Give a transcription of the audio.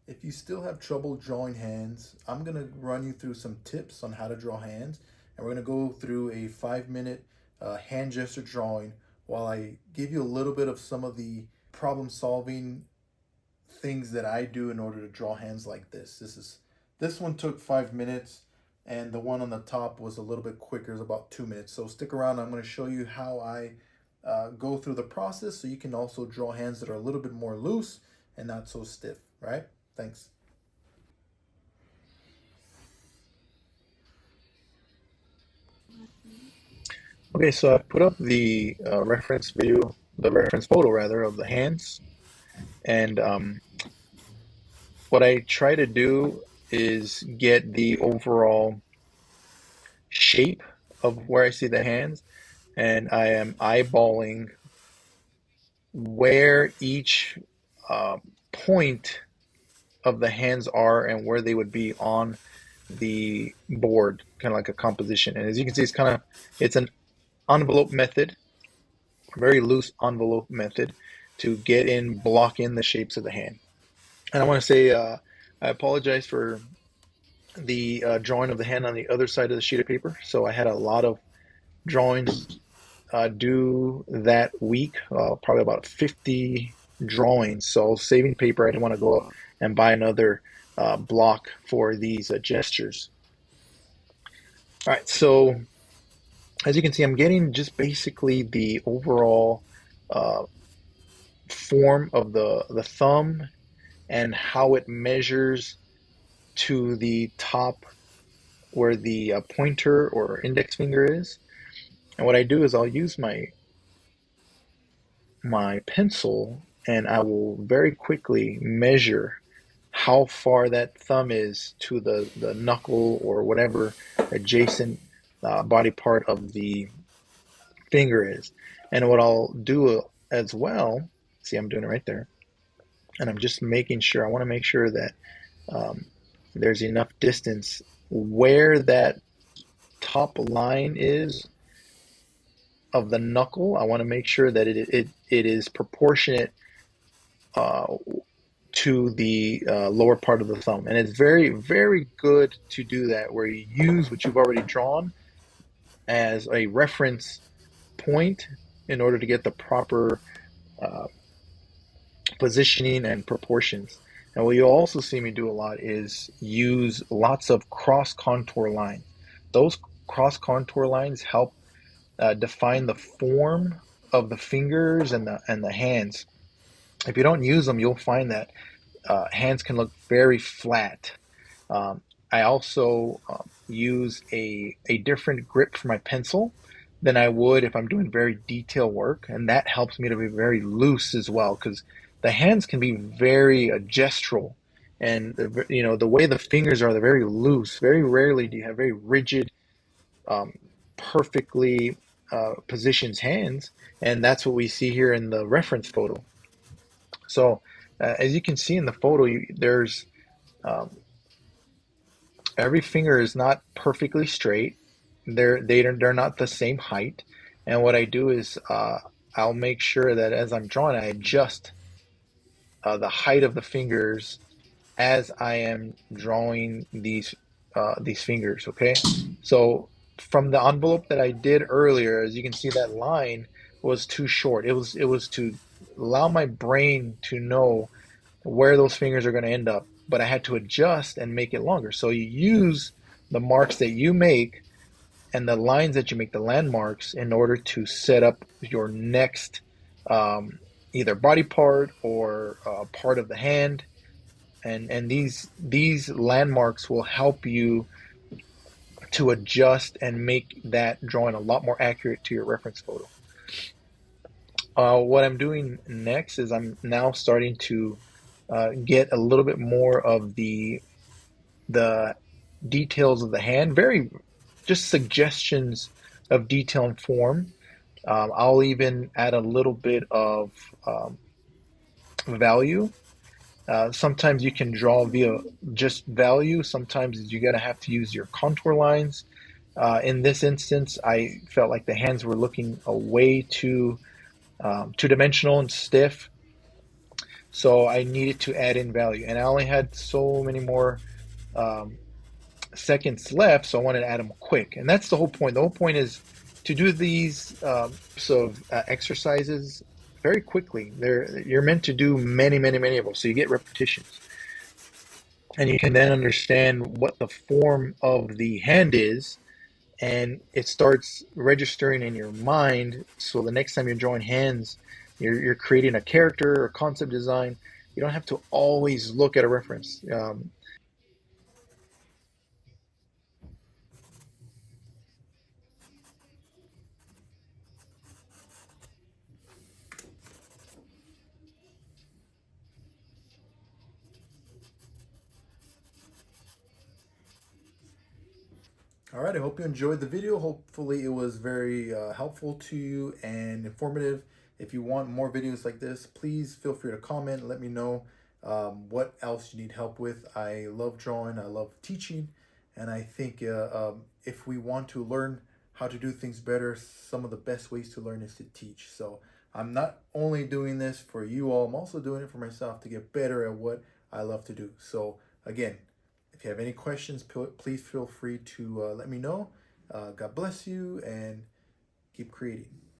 If you still have trouble drawing hands, I'm going to run you through some tips on how to draw hands. And we're going to go through a 5 minute hand gesture drawing while I give you a little bit of some of the problem solving things that I do in order to draw hands like this. This one took 5 minutes, and the one on the top was a little bit quicker, it's about 2 minutes. So stick around. I'm going to show you how I go through the process so you can also draw hands that are a little bit more loose and not so stiff. Right? Thanks. Okay, so I put up the reference video, the reference photo rather, of the hands. And what I try to do is get the overall shape of where I see the hands. And I am eyeballing where each uh, point of the hands are and where they would be on the board, kind of like a composition. And as you can see, it's an envelope method, very loose envelope method to get in, block in the shapes of the hand. And I want to say, I apologize for the drawing of the hand on the other side of the sheet of paper. So I had a lot of drawings due that week, probably about 50 drawings. So saving paper, I didn't want to go out and buy another block for these gestures. All right, so as you can see, I'm getting just basically the overall uh, form of the thumb and how it measures to the top where the pointer or index finger is. And what I do is I'll use my pencil and I will very quickly measure how far that thumb is to the knuckle or whatever adjacent body part of the finger is. And what I'll do as well, see, I'm doing it right there, and I'm just making sure, I want to make sure that um, there's enough distance where that top line is of the knuckle. I want to make sure that it is proportionate uh, to the lower part of the thumb. And it's very, very good to do that where you use what you've already drawn as a reference point in order to get the proper uh, positioning and proportions. And what you'll also see me do a lot is use lots of cross contour lines. Those cross contour lines help define the form of the fingers and the hands. If you don't use them, you'll find that hands can look very flat. Um, I also use a different grip for my pencil than I would if I'm doing very detailed work, and that helps me to be very loose as well because the hands can be very gestural, and the way the fingers are, they're very loose. Very rarely do you have very rigid, um, perfectly positioned hands, and that's what we see here in the reference photo. So, as you can see in the photo, there's um, every finger is not perfectly straight. They're not the same height. And what I do is I'll make sure that as I'm drawing, I adjust the height of the fingers as I am drawing these fingers. Okay, so from the envelope that I did earlier, as you can see, that line was too short. It was to allow my brain to know where those fingers are going to end up, but I had to adjust and make it longer. So you use the marks that you make and the lines that you make, the landmarks, in order to set up your next either body part or part of the hand. And these landmarks will help you to adjust and make that drawing a lot more accurate to your reference photo. What I'm doing next is I'm now starting to get a little bit more of the details of the hand, very just suggestions of detail and form. I'll even add a little bit of um, value. Sometimes you can draw via just value. Sometimes you gotta have to use your contour lines. In this instance, I felt like the hands were looking a way too two-dimensional and stiff. So I needed to add in value, and I only had so many more um, seconds left, so I wanted to add them quick. And that's the whole point. The whole point is to do these exercises very quickly. You're meant to do many, many, many of them, so you get repetitions, and you can then understand what the form of the hand is, and it starts registering in your mind. So the next time you're drawing hands, you're creating a character or concept design. You don't have to always look at a reference. All right, I hope you enjoyed the video. Hopefully it was very helpful to you and informative. If you want more videos like this, please feel free to comment and let me know what else you need help with. I love drawing, I love teaching, and I think if we want to learn how to do things better, some of the best ways to learn is to teach. So I'm not only doing this for you all, I'm also doing it for myself to get better at what I love to do. So again, if you have any questions, please feel free to let me know. God bless you and keep creating.